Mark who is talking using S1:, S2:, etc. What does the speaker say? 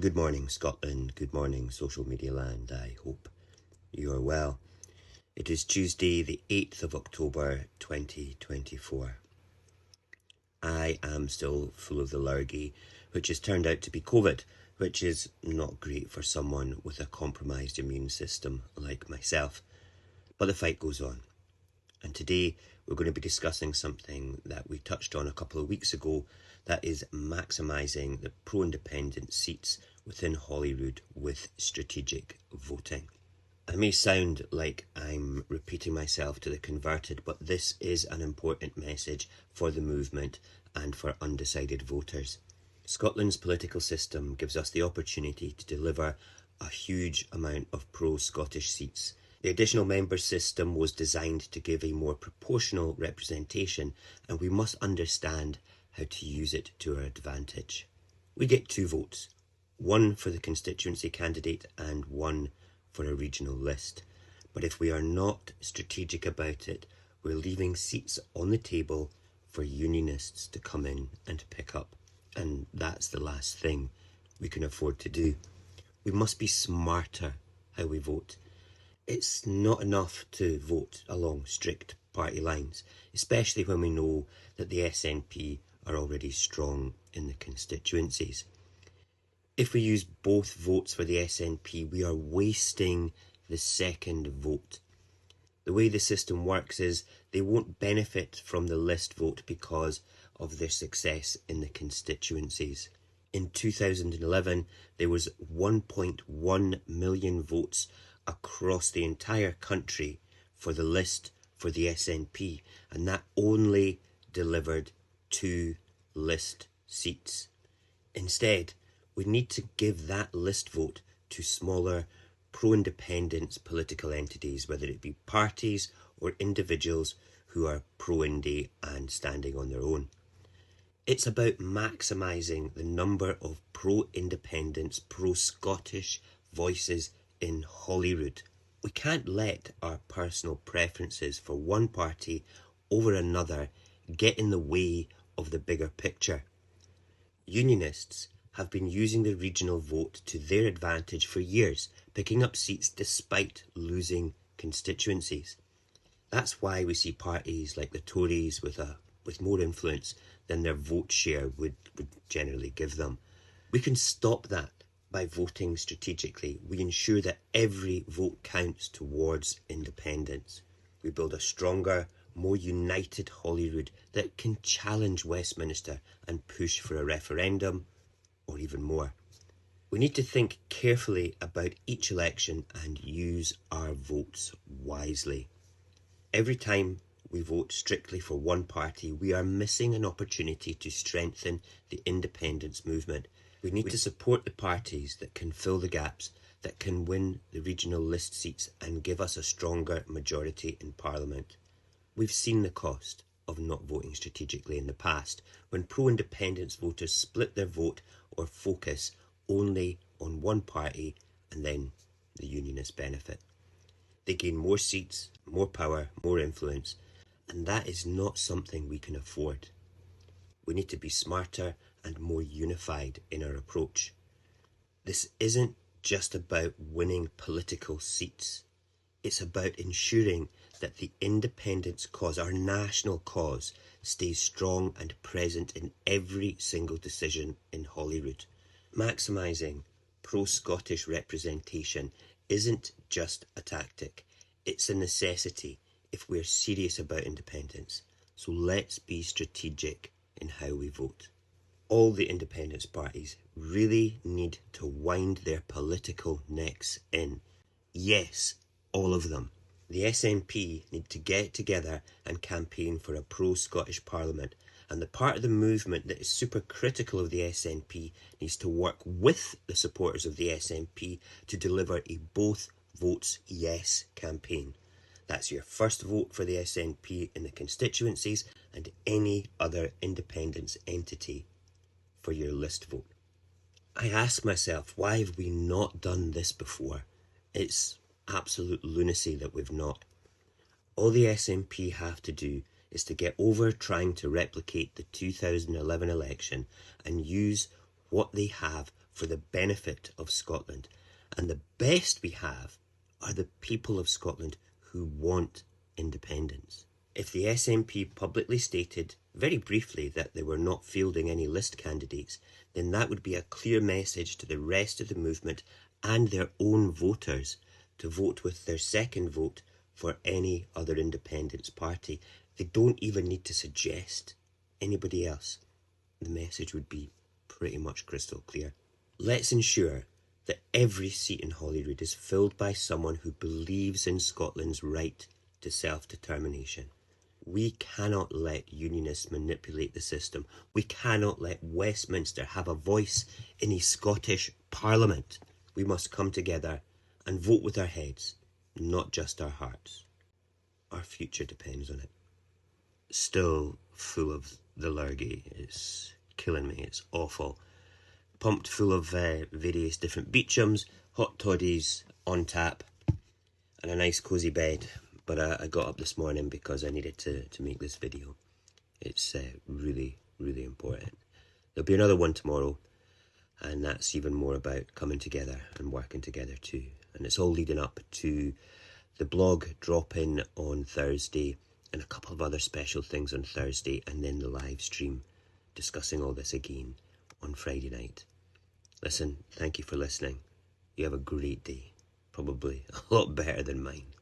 S1: Good morning, Scotland. Good morning, social media land. I hope you are well. It is Tuesday, the 8th of October, 2024. I am still full of the lurgy, which has turned out to be COVID, which is not great for someone with a compromised immune system like myself. But the fight goes on. And today we're going to be discussing something that we touched on a couple of weeks ago, that is maximising the pro-independent seats within Holyrood with strategic voting. I may sound like I'm repeating myself to the converted, but this is an important message for the movement and for undecided voters. Scotland's political system gives us the opportunity to deliver a huge amount of pro-Scottish seats. The additional member system was designed to give a more proportional representation, and we must understand how to use it to our advantage. We get 2 votes, one for the constituency candidate and one for a regional list. But if we are not strategic about it, we're leaving seats on the table for unionists to come in and pick up. And that's the last thing we can afford to do. We must be smarter how we vote. It's not enough to vote along strict party lines, especially when we know that the SNP are already strong in the constituencies. If we use both votes for the SNP, we are wasting the second vote. The way the system works is they won't benefit from the list vote because of their success in the constituencies. In 2011, there was 1.1 million votes across the entire country for the list for the SNP, and that only delivered 2 list seats. Instead, we need to give that list vote to smaller pro-independence political entities, whether it be parties or individuals who are pro-indie and standing on their own. It's about maximising the number of pro-independence, pro-Scottish voices in Holyrood. We can't let our personal preferences for one party over another get in the way of the bigger picture. Unionists have been using the regional vote to their advantage for years, picking up seats despite losing constituencies. That's why we see parties like the Tories with more influence than their vote share would generally give them. We can stop that by voting strategically. We ensure that every vote counts towards independence. We build a stronger, more united Holyrood that can challenge Westminster and push for a referendum, or even more. We need to think carefully about each election and use our votes wisely. Every time we vote strictly for one party, we are missing an opportunity to strengthen the independence movement. We need to support the parties that can fill the gaps, that can win the regional list seats and give us a stronger majority in Parliament. We've seen the cost of not voting strategically in the past, when pro-independence voters split their vote or focus only on one party and then the unionists benefit. They gain more seats, more power, more influence, and that is not something we can afford. We need to be smarter and more unified in our approach. This isn't just about winning political seats. It's about ensuring that the independence cause, our national cause, stays strong and present in every single decision in Holyrood. Maximising pro-Scottish representation isn't just a tactic, it's a necessity if we're serious about independence. So let's be strategic in how we vote. All the independence parties really need to wind their political necks in. Yes, all of them. The SNP need to get together and campaign for a pro-Scottish Parliament, and the part of the movement that is super critical of the SNP needs to work with the supporters of the SNP to deliver a both votes yes campaign. That's your first vote for the SNP in the constituencies and any other independence entity for your list vote. I ask myself, why have we not done this before? It's absolute lunacy that we've not. All the SNP have to do is to get over trying to replicate the 2011 election and use what they have for the benefit of Scotland. And the best we have are the people of Scotland who want independence. If the SNP publicly stated, very briefly, that they were not fielding any list candidates, then that would be a clear message to the rest of the movement and their own voters to vote with their second vote for any other independence party. They don't even need to suggest anybody else. The message would be pretty much crystal clear. Let's ensure that every seat in Holyrood is filled by someone who believes in Scotland's right to self-determination. We cannot let unionists manipulate the system. We cannot let Westminster have a voice in a Scottish Parliament. We must come together and vote with our heads, not just our hearts. Our future depends on it. Still full of the lurgy. It's killing me. It's awful. Pumped full of various different beechams, hot toddies on tap, and a nice cosy bed. But I got up this morning because I needed to make this video. It's really, really important. There'll be another one tomorrow, and that's even more about coming together and working together too. And it's all leading up to the blog dropping on Thursday, and a couple of other special things on Thursday, and then the live stream discussing all this again on Friday night. Listen, thank you for listening. You have a great day. Probably a lot better than mine.